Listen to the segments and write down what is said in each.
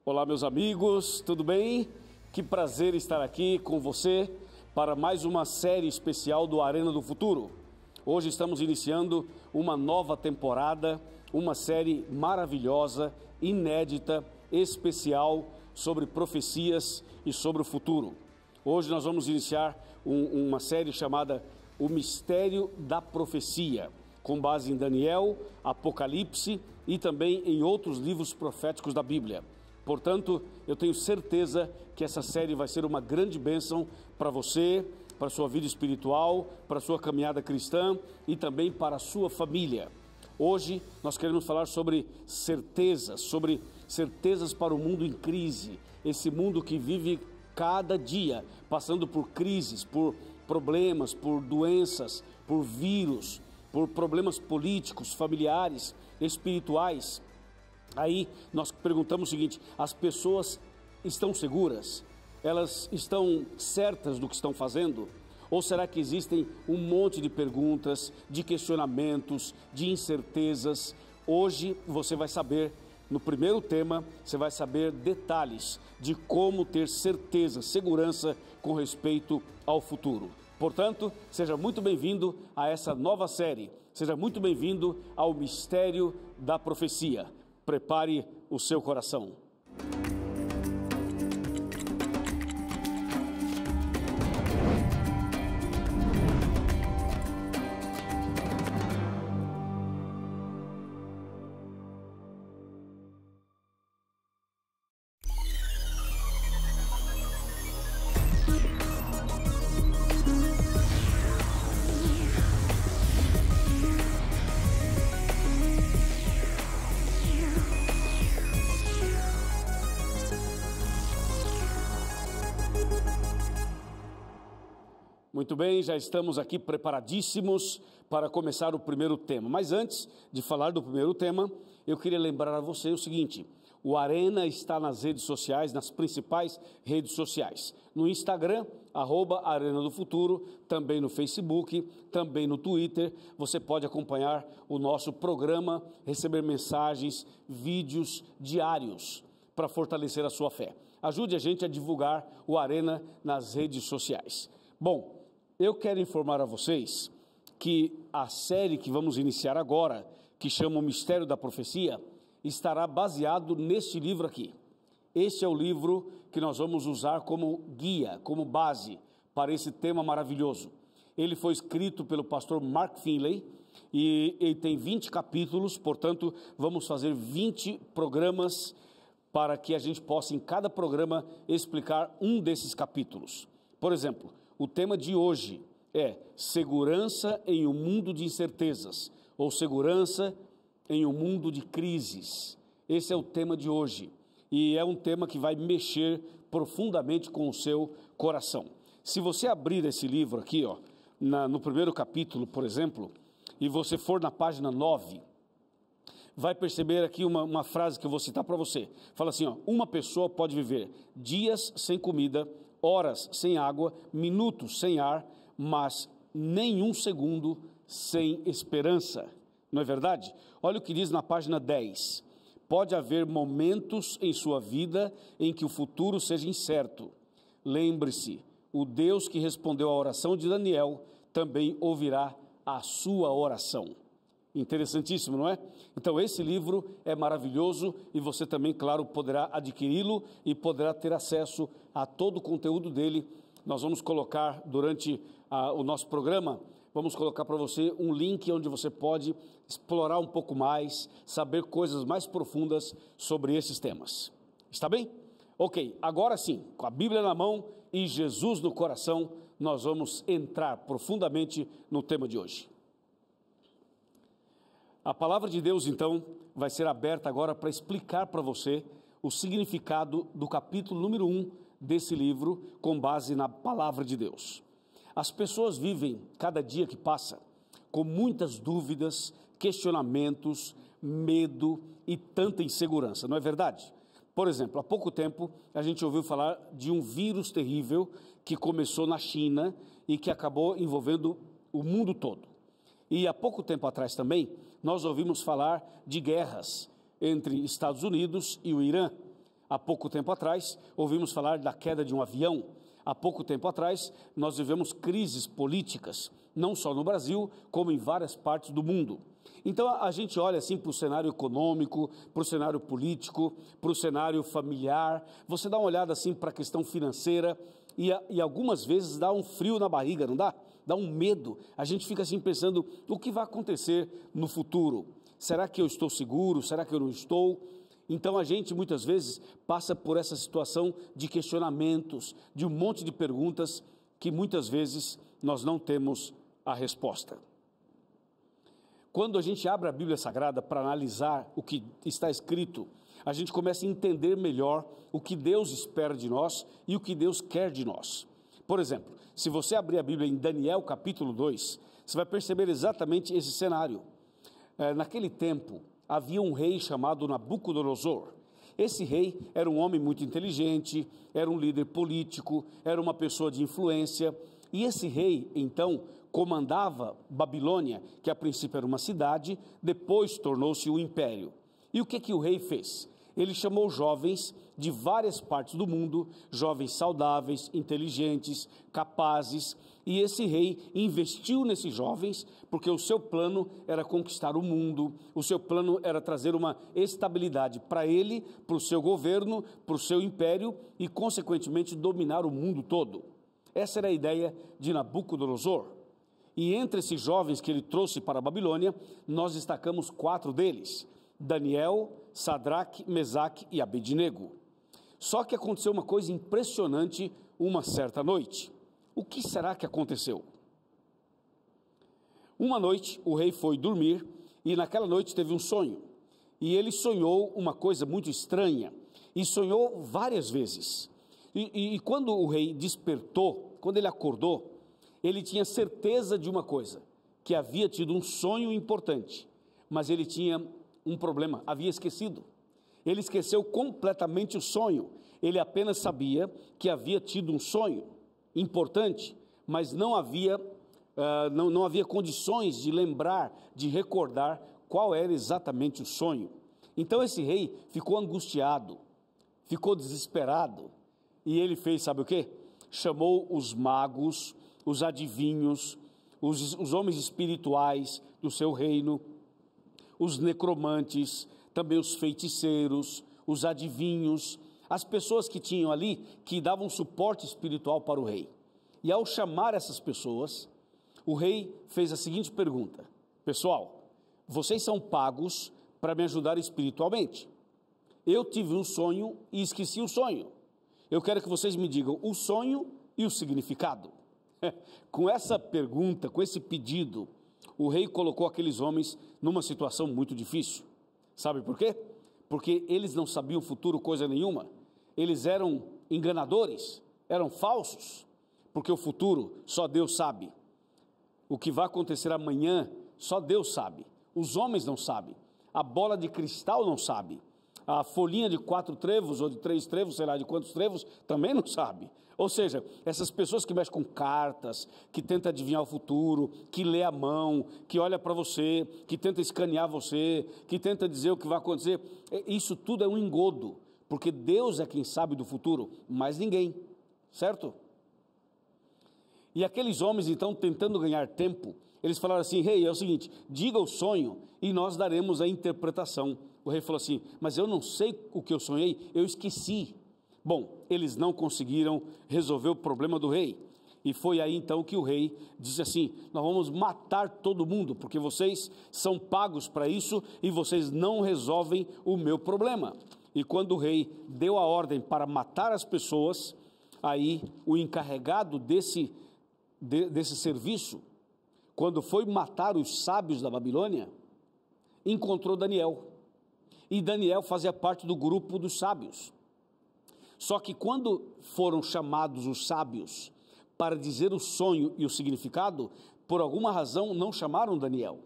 Olá, meus amigos, tudo bem? Que prazer estar aqui com você para mais uma série especial do Arena do Futuro. Hoje estamos iniciando uma nova temporada, uma série maravilhosa, inédita, especial sobre profecias e sobre o futuro. Hoje nós vamos iniciar uma série chamada O Mistério da Profecia, com base em Daniel, Apocalipse e também em outros livros proféticos da Bíblia. Portanto, eu tenho certeza que essa série vai ser uma grande bênção para você, para a sua vida espiritual, para a sua caminhada cristã e também para a sua família. Hoje nós queremos falar sobre certezas para o mundo em crise, esse mundo que vive cada dia passando por crises, por problemas, por doenças, por vírus, por problemas políticos, familiares, espirituais. Aí nós perguntamos o seguinte: as pessoas estão seguras? Elas estão certas do que estão fazendo? Ou será que existem um monte de perguntas, de questionamentos, de incertezas? Hoje você vai saber, no primeiro tema, você vai saber detalhes de como ter certeza, segurança com respeito ao futuro. Portanto, seja muito bem-vindo a essa nova série, seja muito bem-vindo ao Mistério da Profecia. Prepare o seu coração. Muito bem, já estamos aqui preparadíssimos para começar o primeiro tema. Mas antes de falar do primeiro tema, eu queria lembrar a você o seguinte: o Arena está nas redes sociais, nas principais redes sociais. No Instagram, @Arena do Futuro, também no Facebook, também no Twitter. Você pode acompanhar o nosso programa, receber mensagens, vídeos diários para fortalecer a sua fé. Ajude a gente a divulgar o Arena nas redes sociais. Bom, eu quero informar a vocês que a série que vamos iniciar agora, que chama O Mistério da Profecia, estará baseado neste livro aqui. Este é o livro que nós vamos usar como guia, como base para esse tema maravilhoso. Ele foi escrito pelo pastor Mark Finley e ele tem 20 capítulos, portanto, vamos fazer 20 programas para que a gente possa, em cada programa, explicar um desses capítulos. Por exemplo, o tema de hoje é segurança em um mundo de incertezas, ou segurança em um mundo de crises. Esse é o tema de hoje, e é um tema que vai mexer profundamente com o seu coração. Se você abrir esse livro aqui, no primeiro capítulo, por exemplo, e você for na página 9, vai perceber aqui uma frase que eu vou citar para você. Fala assim, uma pessoa pode viver dias sem comida, horas sem água, minutos sem ar, mas nenhum segundo sem esperança. Não é verdade? Olha o que diz na página 10. Pode haver momentos em sua vida em que o futuro seja incerto. Lembre-se, o Deus que respondeu à oração de Daniel também ouvirá a sua oração. Interessantíssimo, não é? Então esse livro é maravilhoso e você também, claro, poderá adquiri-lo e poderá ter acesso a todo o conteúdo dele. Nós vamos colocar durante o nosso programa, vamos colocar para você um link onde você pode explorar um pouco mais, saber coisas mais profundas sobre esses temas. Está bem? Ok, agora sim, com a Bíblia na mão e Jesus no coração, nós vamos entrar profundamente no tema de hoje. A palavra de Deus, então, vai ser aberta agora para explicar para você o significado do capítulo número 1 desse livro, com base na palavra de Deus. As pessoas vivem, cada dia que passa, com muitas dúvidas, questionamentos, medo e tanta insegurança, não é verdade? Por exemplo, há pouco tempo a gente ouviu falar de um vírus terrível que começou na China e que acabou envolvendo o mundo todo. E há pouco tempo atrás também, nós ouvimos falar de guerras entre Estados Unidos e o Irã. Há pouco tempo atrás, ouvimos falar da queda de um avião. Há pouco tempo atrás, nós vivemos crises políticas, não só no Brasil, como em várias partes do mundo. Então, a gente olha assim para o cenário econômico, para o cenário político, para o cenário familiar. Você dá uma olhada assim para a questão financeira e algumas vezes dá um frio na barriga, não dá? Dá um medo. A gente fica assim pensando, o que vai acontecer no futuro? Será que eu estou seguro? Será que eu não estou? Então a gente muitas vezes passa por essa situação de questionamentos, de um monte de perguntas que muitas vezes nós não temos a resposta. Quando a gente abre a Bíblia Sagrada para analisar o que está escrito, a gente começa a entender melhor o que Deus espera de nós e o que Deus quer de nós. Por exemplo, se você abrir a Bíblia em Daniel capítulo 2, você vai perceber exatamente esse cenário. Naquele tempo, havia um rei chamado Nabucodonosor. Esse rei era um homem muito inteligente, era um líder político, era uma pessoa de influência. E esse rei, então, comandava Babilônia, que a princípio era uma cidade, depois tornou-se um império. E o que o rei fez? Ele chamou jovens de várias partes do mundo, jovens saudáveis, inteligentes, capazes, e esse rei investiu nesses jovens, porque o seu plano era conquistar o mundo, o seu plano era trazer uma estabilidade para ele, para o seu governo, para o seu império e, consequentemente, dominar o mundo todo. Essa era a ideia de Nabucodonosor. E entre esses jovens que ele trouxe para a Babilônia, nós destacamos 4 deles: Daniel, Sadraque, Mesaque e Abednego. Só que aconteceu uma coisa impressionante uma certa noite. O que será que aconteceu? Uma noite o rei foi dormir e naquela noite teve um sonho. E ele sonhou uma coisa muito estranha e sonhou várias vezes. E quando o rei despertou, quando ele acordou, ele tinha certeza de uma coisa, que havia tido um sonho importante, mas ele tinha um problema, havia esquecido. Ele esqueceu completamente o sonho. Ele apenas sabia que havia tido um sonho importante, mas não havia condições de lembrar, de recordar qual era exatamente o sonho. Então esse rei ficou angustiado, ficou desesperado, e ele fez, sabe o quê? Chamou os magos, os adivinhos, os homens espirituais do seu reino, os necromantes, também os feiticeiros, os adivinhos, as pessoas que tinham ali, que davam suporte espiritual para o rei. E ao chamar essas pessoas, o rei fez a seguinte pergunta: pessoal, vocês são pagos para me ajudar espiritualmente. Eu tive um sonho e esqueci o sonho. Eu quero que vocês me digam o sonho e o significado. Com essa pergunta, com esse pedido, o rei colocou aqueles homens numa situação muito difícil. Sabe por quê? Porque eles não sabiam o futuro coisa nenhuma. Eles eram enganadores, eram falsos, porque o futuro só Deus sabe. O que vai acontecer amanhã, só Deus sabe. Os homens não sabem. A bola de cristal não sabe. A folhinha de 4 trevos ou de 3 trevos, sei lá de quantos trevos, também não sabe. Ou seja, essas pessoas que mexem com cartas, que tentam adivinhar o futuro, que lê a mão, que olha para você, que tenta escanear você, que tenta dizer o que vai acontecer, isso tudo é um engodo, porque Deus é quem sabe do futuro, mais ninguém, certo? E aqueles homens, então, tentando ganhar tempo, eles falaram assim: rei, é o seguinte, diga o sonho e nós daremos a interpretação. O rei falou assim: mas eu não sei o que eu sonhei, eu esqueci. Bom, eles não conseguiram resolver o problema do rei. E foi aí então que o rei disse assim: nós vamos matar todo mundo, porque vocês são pagos para isso e vocês não resolvem o meu problema. E quando o rei deu a ordem para matar as pessoas, aí o encarregado desse serviço, quando foi matar os sábios da Babilônia, encontrou Daniel. E Daniel fazia parte do grupo dos sábios. Só que quando foram chamados os sábios para dizer o sonho e o significado, por alguma razão não chamaram Daniel.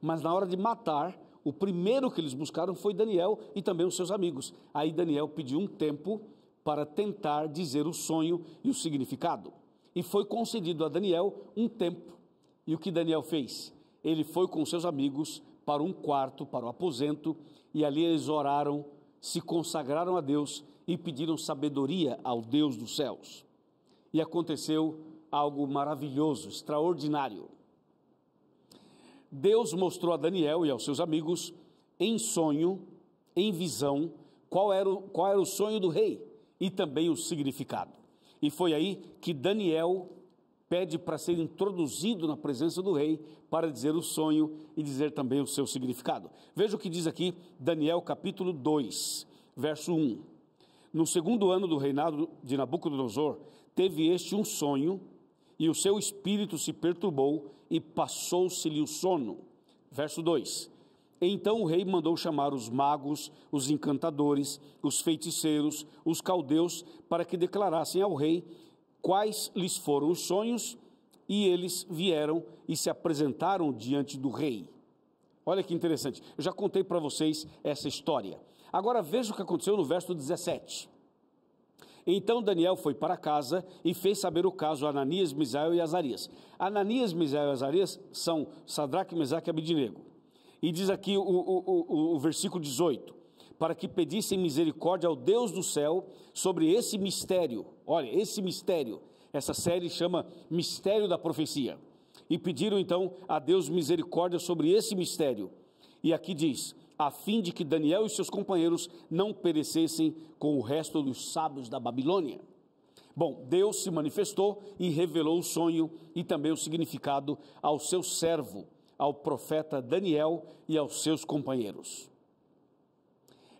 Mas na hora de matar, o primeiro que eles buscaram foi Daniel e também os seus amigos. Aí Daniel pediu um tempo para tentar dizer o sonho e o significado. E foi concedido a Daniel um tempo. E o que Daniel fez? Ele foi com seus amigos para um quarto, para o aposento, e ali eles oraram, se consagraram a Deus e pediram sabedoria ao Deus dos céus. E aconteceu algo maravilhoso, extraordinário. Deus mostrou a Daniel e aos seus amigos, em sonho, em visão, qual era o sonho do rei e também o significado. E foi aí que Daniel pede para ser introduzido na presença do rei para dizer o sonho e dizer também o seu significado. Veja o que diz aqui Daniel capítulo 2, verso 1. No segundo ano do reinado de Nabucodonosor, teve este um sonho, e o seu espírito se perturbou, e passou-se-lhe o sono. Verso 2. Então o rei mandou chamar os magos, os encantadores, os feiticeiros, os caldeus, para que declarassem ao rei quais lhes foram os sonhos, e eles vieram e se apresentaram diante do rei. Olha que interessante, eu já contei para vocês essa história. Agora veja o que aconteceu no verso 17. Então Daniel foi para casa e fez saber o caso a Ananias, Misael e Azarias. Ananias, Misael e Azarias são Sadraque, Mesaque e Abednego. E diz aqui o versículo 18, para que pedissem misericórdia ao Deus do céu sobre esse mistério. Olha, esse mistério, essa série chama Mistério da Profecia. E pediram então a Deus misericórdia sobre esse mistério. E aqui diz, a fim de que Daniel e seus companheiros não perecessem com o resto dos sábios da Babilônia. Bom, Deus se manifestou e revelou o sonho e também o significado ao seu servo, ao profeta Daniel e aos seus companheiros.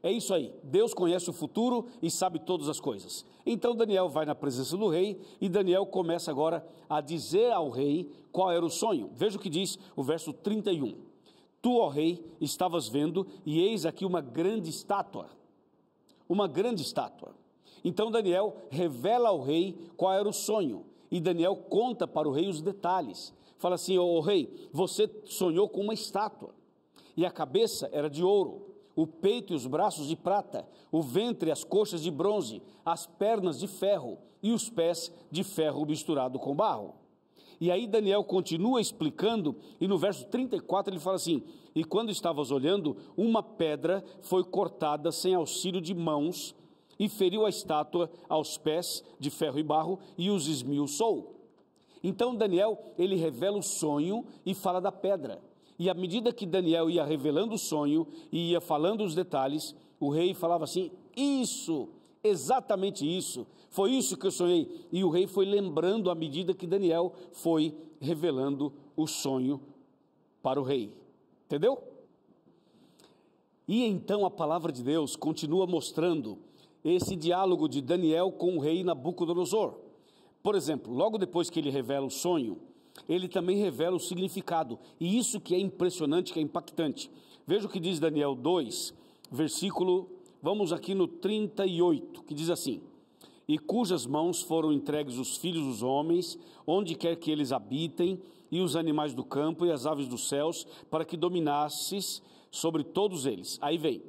É isso aí, Deus conhece o futuro e sabe todas as coisas. Então Daniel vai na presença do rei e Daniel começa agora a dizer ao rei qual era o sonho. Veja o que diz o verso 31. Tu, ó rei, estavas vendo, e eis aqui uma grande estátua. Uma grande estátua. Então Daniel revela ao rei qual era o sonho, e Daniel conta para o rei os detalhes. Fala assim, ó rei, você sonhou com uma estátua, e a cabeça era de ouro, o peito e os braços de prata, o ventre e as coxas de bronze, as pernas de ferro, e os pés de ferro misturado com barro. E aí Daniel continua explicando, e no verso 34 ele fala assim, e quando estavas olhando, uma pedra foi cortada sem auxílio de mãos, e feriu a estátua aos pés de ferro e barro, e os esmiuçou. Então Daniel, ele revela o sonho e fala da pedra, e à medida que Daniel ia revelando o sonho, e ia falando os detalhes, o rei falava assim, isso, exatamente isso, foi isso que eu sonhei. E o rei foi lembrando à medida que Daniel foi revelando o sonho para o rei. Entendeu? E então a palavra de Deus continua mostrando esse diálogo de Daniel com o rei Nabucodonosor. Por exemplo, logo depois que ele revela o sonho, ele também revela o significado. E isso que é impressionante, que é impactante. Veja o que diz Daniel 2, versículo, vamos aqui no 38, que diz assim, e cujas mãos foram entregues os filhos dos homens, onde quer que eles habitem, e os animais do campo e as aves dos céus, para que dominasses sobre todos eles. Aí vem,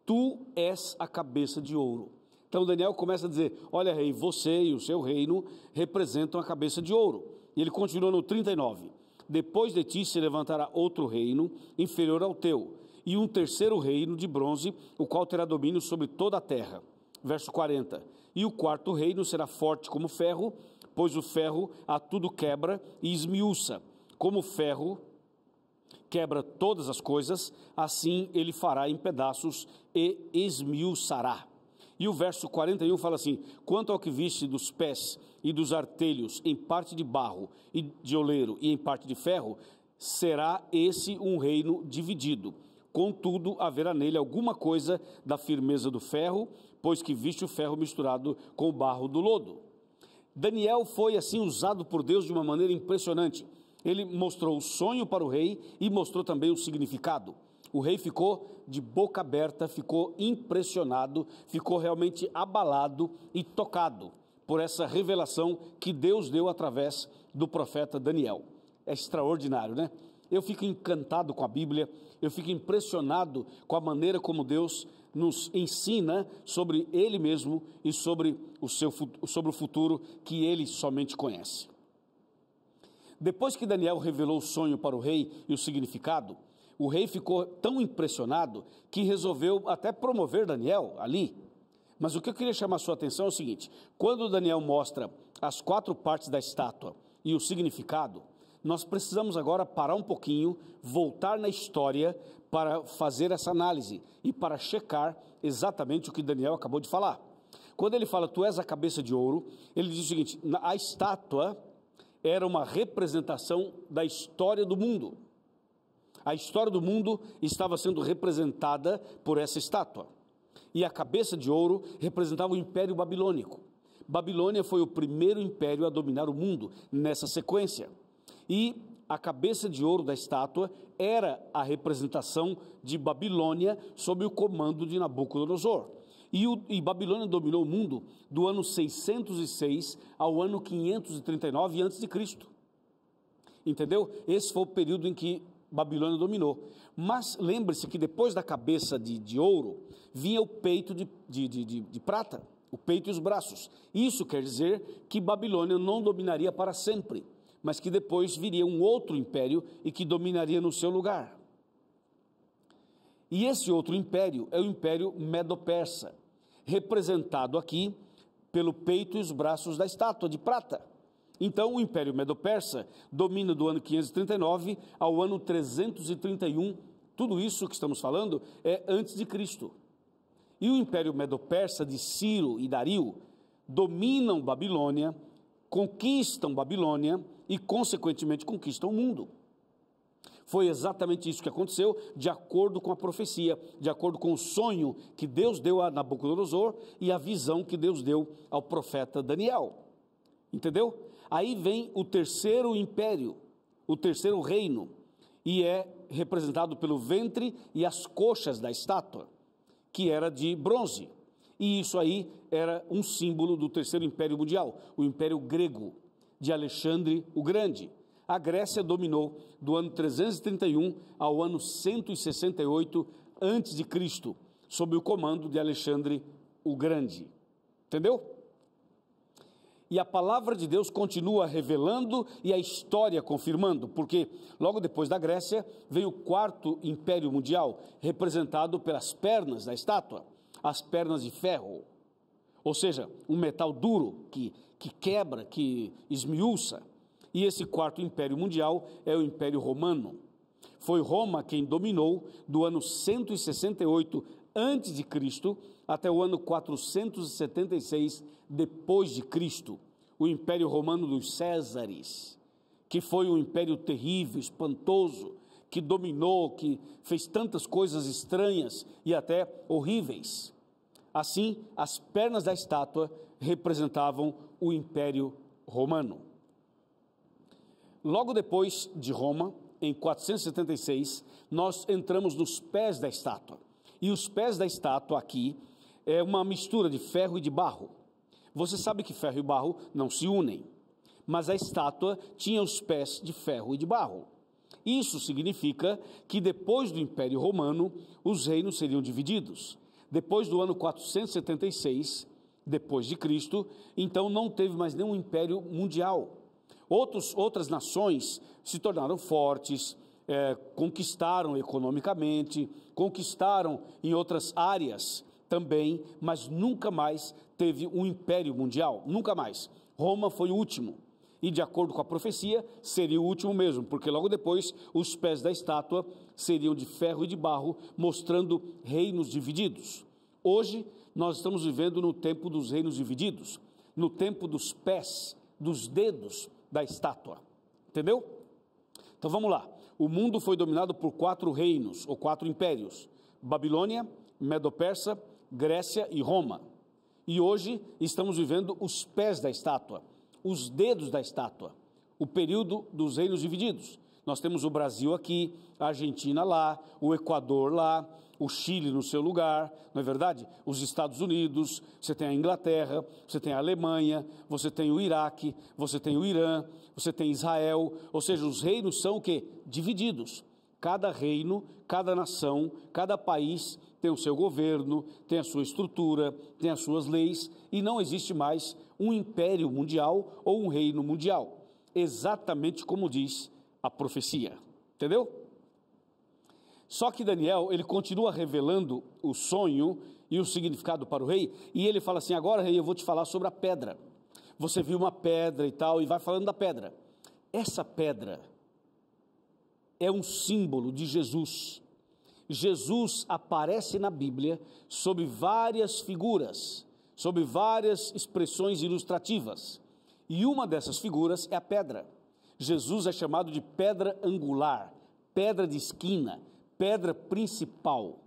tu és a cabeça de ouro. Então Daniel começa a dizer, olha rei, você e o seu reino representam a cabeça de ouro. E ele continua no 39, depois de ti se levantará outro reino, inferior ao teu, e um terceiro reino de bronze, o qual terá domínio sobre toda a terra. Verso 40, e o quarto reino será forte como ferro, pois o ferro a tudo quebra e esmiuça. Como o ferro quebra todas as coisas, assim ele fará em pedaços e esmiuçará. E o verso 41 fala assim, quanto ao que viste dos pés e dos artelhos, em parte de barro e de oleiro e em parte de ferro, será esse um reino dividido. Contudo, haverá nele alguma coisa da firmeza do ferro, pois que viste o ferro misturado com o barro do lodo. Daniel foi assim usado por Deus de uma maneira impressionante. Ele mostrou o sonho para o rei e mostrou também o significado. O rei ficou de boca aberta, ficou impressionado, ficou realmente abalado e tocado por essa revelação que Deus deu através do profeta Daniel. É extraordinário, né? Eu fico encantado com a Bíblia, eu fico impressionado com a maneira como Deus nos ensina sobre Ele mesmo e sobre o futuro que Ele somente conhece. Depois que Daniel revelou o sonho para o rei e o significado, o rei ficou tão impressionado que resolveu até promover Daniel ali. Mas o que eu queria chamar a sua atenção é o seguinte: quando Daniel mostra as 4 partes da estátua e o significado, nós precisamos agora parar um pouquinho, voltar na história para fazer essa análise e para checar exatamente o que Daniel acabou de falar. Quando ele fala, tu és a cabeça de ouro, ele diz o seguinte: a estátua era uma representação da história do mundo. A história do mundo estava sendo representada por essa estátua. E a cabeça de ouro representava o Império Babilônico. Babilônia foi o primeiro império a dominar o mundo nessa sequência. E a cabeça de ouro da estátua era a representação de Babilônia sob o comando de Nabucodonosor. E Babilônia dominou o mundo do ano 606 ao ano 539 a.C. Entendeu? Esse foi o período em que Babilônia dominou. Mas lembre-se que depois da cabeça de ouro, vinha o peito de prata, o peito e os braços. Isso quer dizer que Babilônia não dominaria para sempre, mas que depois viria um outro império e que dominaria no seu lugar. E esse outro império é o Império Medo-Persa, representado aqui pelo peito e os braços da estátua de prata. Então, o Império Medo-Persa domina do ano 539 ao ano 331. Tudo isso que estamos falando é antes de Cristo. E o Império Medo-Persa de Ciro e Dario dominam Babilônia, conquistam Babilônia e, consequentemente, conquistam o mundo. Foi exatamente isso que aconteceu, de acordo com a profecia, de acordo com o sonho que Deus deu a Nabucodonosor e a visão que Deus deu ao profeta Daniel. Entendeu? Aí vem o terceiro império, o terceiro reino, e é representado pelo ventre e as coxas da estátua, que era de bronze. E isso aí era um símbolo do terceiro império mundial, o Império Grego, de Alexandre o Grande. A Grécia dominou do ano 331 ao ano 168 a.C., sob o comando de Alexandre o Grande. Entendeu? E a palavra de Deus continua revelando e a história confirmando, porque logo depois da Grécia veio o quarto império mundial, representado pelas pernas da estátua, as pernas de ferro, ou seja, um metal duro que quebra, que esmiuça. E esse quarto império mundial é o Império Romano. Foi Roma quem dominou do ano 168 a.C. até o ano 476 depois de Cristo, o Império Romano dos Césares, que foi um império terrível, espantoso, que dominou, que fez tantas coisas estranhas e até horríveis. Assim, as pernas da estátua representavam o Império Romano. Logo depois de Roma, em 476, nós entramos nos pés da estátua. E os pés da estátua aqui é uma mistura de ferro e de barro. Você sabe que ferro e barro não se unem, mas a estátua tinha os pés de ferro e de barro. Isso significa que depois do Império Romano, os reinos seriam divididos. Depois do ano 476, depois de Cristo, então não teve mais nenhum império mundial. Outras nações se tornaram fortes, conquistaram economicamente, conquistaram em outras áreas também, mas nunca mais teve um império mundial, nunca mais. Roma foi o último, e de acordo com a profecia, seria o último mesmo, porque logo depois os pés da estátua seriam de ferro e de barro, mostrando reinos divididos. Hoje, nós estamos vivendo no tempo dos reinos divididos, no tempo dos pés, dos dedos da estátua, entendeu? Então vamos lá, o mundo foi dominado por 4 reinos, ou 4 impérios, Babilônia, Medo-Persa, Grécia e Roma, e hoje estamos vivendo os pés da estátua, os dedos da estátua, o período dos reinos divididos. Nós temos o Brasil aqui, a Argentina lá, o Equador lá, o Chile no seu lugar, não é verdade? Os Estados Unidos, você tem a Inglaterra, você tem a Alemanha, você tem o Iraque, você tem o Irã, você tem Israel, ou seja, os reinos são o quê? Divididos. Cada reino, cada nação, cada país tem o seu governo, tem a sua estrutura, tem as suas leis, e não existe mais um império mundial ou um reino mundial, exatamente como diz a profecia, entendeu? Só que Daniel, ele continua revelando o sonho e o significado para o rei, e ele fala assim: agora, rei, eu vou te falar sobre a pedra. Você viu uma pedra e tal, e vai falando da pedra. Essa pedra é um símbolo de Jesus. Jesus aparece na Bíblia sob várias figuras, sob várias expressões ilustrativas. E uma dessas figuras é a pedra. Jesus é chamado de pedra angular, pedra de esquina, pedra principal,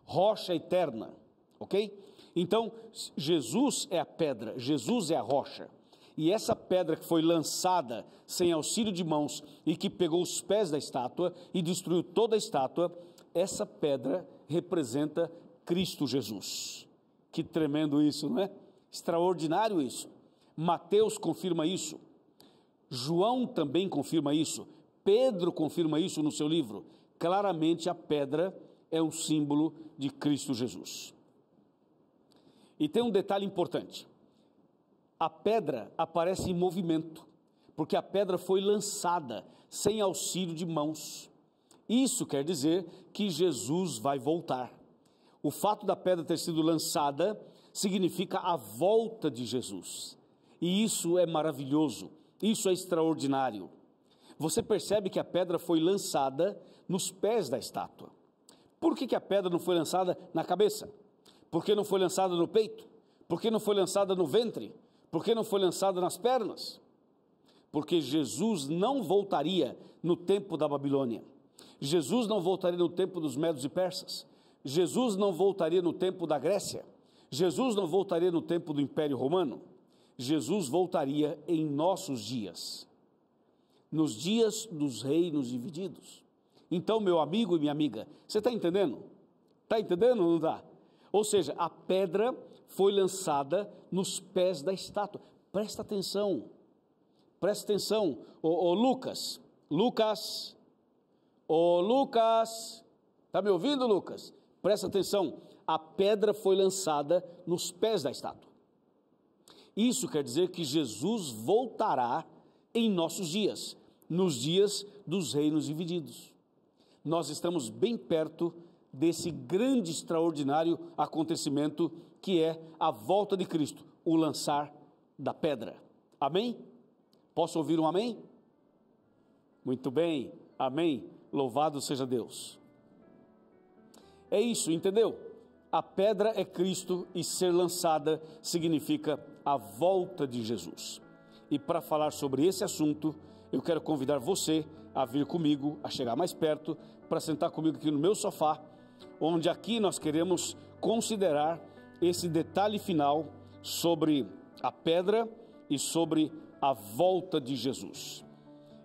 rocha eterna, ok? Então, Jesus é a pedra, Jesus é a rocha. E essa pedra que foi lançada sem auxílio de mãos e que pegou os pés da estátua e destruiu toda a estátua, essa pedra representa Cristo Jesus. Que tremendo isso, não é? Extraordinário isso. Mateus confirma isso. João também confirma isso. Pedro confirma isso no seu livro. Claramente a pedra é um símbolo de Cristo Jesus. E tem um detalhe importante. A pedra aparece em movimento, porque a pedra foi lançada sem auxílio de mãos. Isso quer dizer que Jesus vai voltar. O fato da pedra ter sido lançada significa a volta de Jesus. E isso é maravilhoso, isso é extraordinário. Você percebe que a pedra foi lançada nos pés da estátua. Por que a pedra não foi lançada na cabeça? Por que não foi lançada no peito? Por que não foi lançada no ventre? Por que não foi lançada nas pernas? Porque Jesus não voltaria no tempo da Babilônia. Jesus não voltaria no tempo dos medos e persas. Jesus não voltaria no tempo da Grécia. Jesus não voltaria no tempo do Império Romano. Jesus voltaria em nossos dias, nos dias dos reinos divididos. Então, meu amigo e minha amiga, você está entendendo? Está entendendo ou não está? Ou seja, a pedra foi lançada nos pés da estátua. Presta atenção, ô Lucas, está me ouvindo, Lucas? Presta atenção, a pedra foi lançada nos pés da estátua. Isso quer dizer que Jesus voltará em nossos dias, nos dias dos reinos divididos. Nós estamos bem perto desse grande, extraordinário acontecimento que é a volta de Cristo, o lançar da pedra. Amém? Posso ouvir um amém? Muito bem, amém. Louvado seja Deus. É isso, entendeu? A pedra é Cristo e ser lançada significa a volta de Jesus. E para falar sobre esse assunto, eu quero convidar você a vir comigo, a chegar mais perto, para sentar comigo aqui no meu sofá, onde aqui nós queremos considerar esse detalhe final sobre a pedra e sobre a volta de Jesus.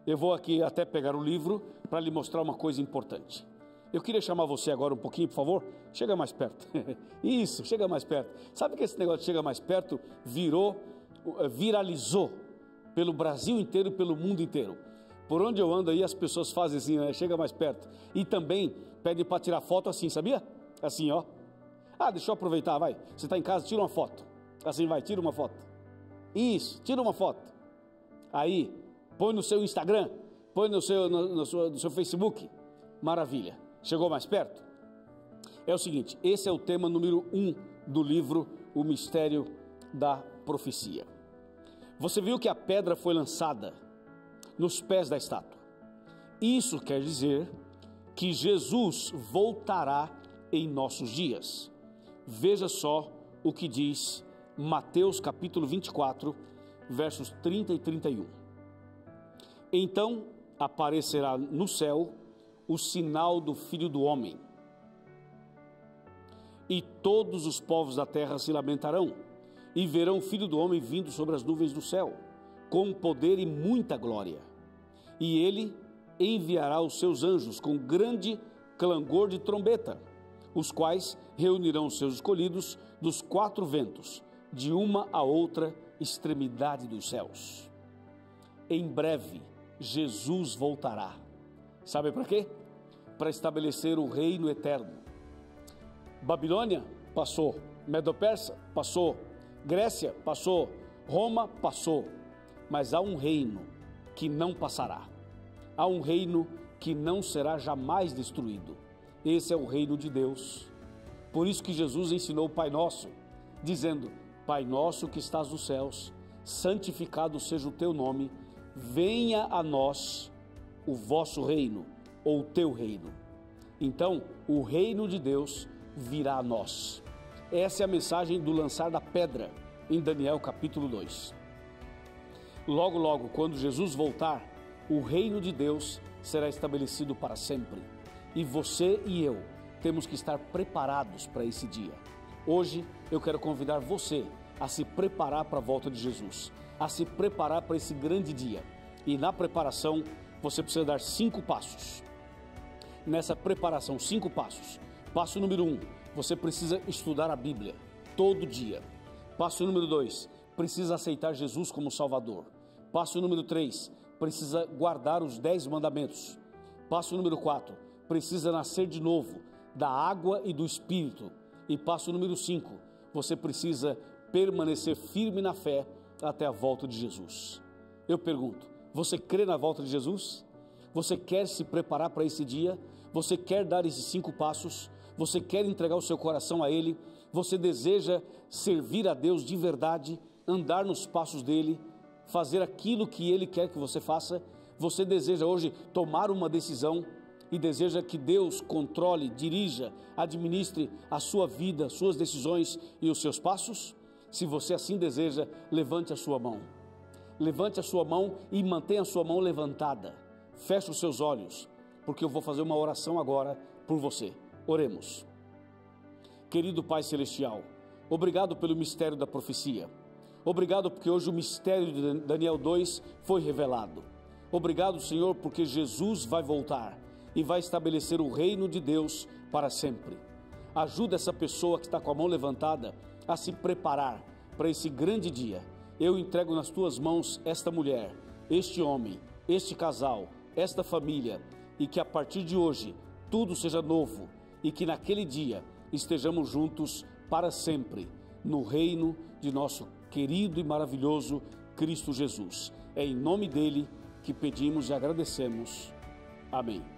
Eu vou aqui até pegar o livro para lhe mostrar uma coisa importante. Eu queria chamar você agora um pouquinho, por favor. Chega mais perto. Isso, chega mais perto. Sabe que esse negócio de chega mais perto viralizou pelo Brasil inteiro e pelo mundo inteiro. Por onde eu ando aí as pessoas fazem assim, né? Chega mais perto. E também pedem para tirar foto assim, sabia? Assim, ó. Ah, deixa eu aproveitar, vai. Você está em casa, tira uma foto. Assim, vai, tira uma foto. Isso, tira uma foto. Aí, põe no seu Instagram, põe no seu Facebook. Maravilha. Chegou mais perto? É o seguinte, esse é o tema número 1 do livro O Mistério da Profecia. Você viu que a pedra foi lançada nos pés da estátua. Isso quer dizer que Jesus voltará em nossos dias. Veja só o que diz Mateus capítulo 24, versos 30 e 31. Então aparecerá no céu o sinal do Filho do Homem, e todos os povos da terra se lamentarão, e verão o Filho do Homem vindo sobre as nuvens do céu, com poder e muita glória. E ele enviará os seus anjos com grande clangor de trombeta, os quais reunirão os seus escolhidos dos 4 ventos, de uma a outra extremidade dos céus. Em breve, Jesus voltará. Sabe para quê? Para estabelecer o reino eterno. Babilônia passou, Medo-Persa passou, Grécia passou, Roma passou, mas há um reino que não passará. Há um reino que não será jamais destruído. Esse é o reino de Deus. Por isso que Jesus ensinou o Pai Nosso, dizendo: Pai nosso que estás nos céus, santificado seja o teu nome, venha a nós o vosso reino, ou o teu reino. Então, o reino de Deus virá a nós. Essa é a mensagem do lançar da pedra, em Daniel capítulo 2. Logo, logo, quando Jesus voltar, o reino de Deus será estabelecido para sempre. E você e eu temos que estar preparados para esse dia. Hoje, eu quero convidar você a se preparar para a volta de Jesus, a se preparar para esse grande dia. E na preparação, você precisa dar 5 passos. Nessa preparação, 5 passos. Passo número 1, você precisa estudar a Bíblia todo dia. Passo número 2, precisa aceitar Jesus como Salvador. Passo número 3, precisa guardar os 10 mandamentos. Passo número 4, precisa nascer de novo, da água e do Espírito. E passo número 5, você precisa permanecer firme na fé até a volta de Jesus. Eu pergunto, você crê na volta de Jesus? Você quer se preparar para esse dia? Você quer dar esses 5 passos? Você quer entregar o seu coração a Ele? Você deseja servir a Deus de verdade, andar nos passos dEle, fazer aquilo que Ele quer que você faça? Você deseja hoje tomar uma decisão e deseja que Deus controle, dirija, administre a sua vida, suas decisões e os seus passos? Se você assim deseja, levante a sua mão. Levante a sua mão e mantenha a sua mão levantada. Feche os seus olhos, porque eu vou fazer uma oração agora por você. Oremos. Querido Pai Celestial, obrigado pelo mistério da profecia. Obrigado porque hoje o mistério de Daniel 2 foi revelado. Obrigado, Senhor, porque Jesus vai voltar e vai estabelecer o reino de Deus para sempre. Ajuda essa pessoa que está com a mão levantada a se preparar para esse grande dia. Eu entrego nas tuas mãos esta mulher, este homem, este casal, esta família, e que a partir de hoje tudo seja novo e que naquele dia estejamos juntos para sempre no reino de nosso querido e maravilhoso Cristo Jesus. É em nome dele que pedimos e agradecemos. Amém.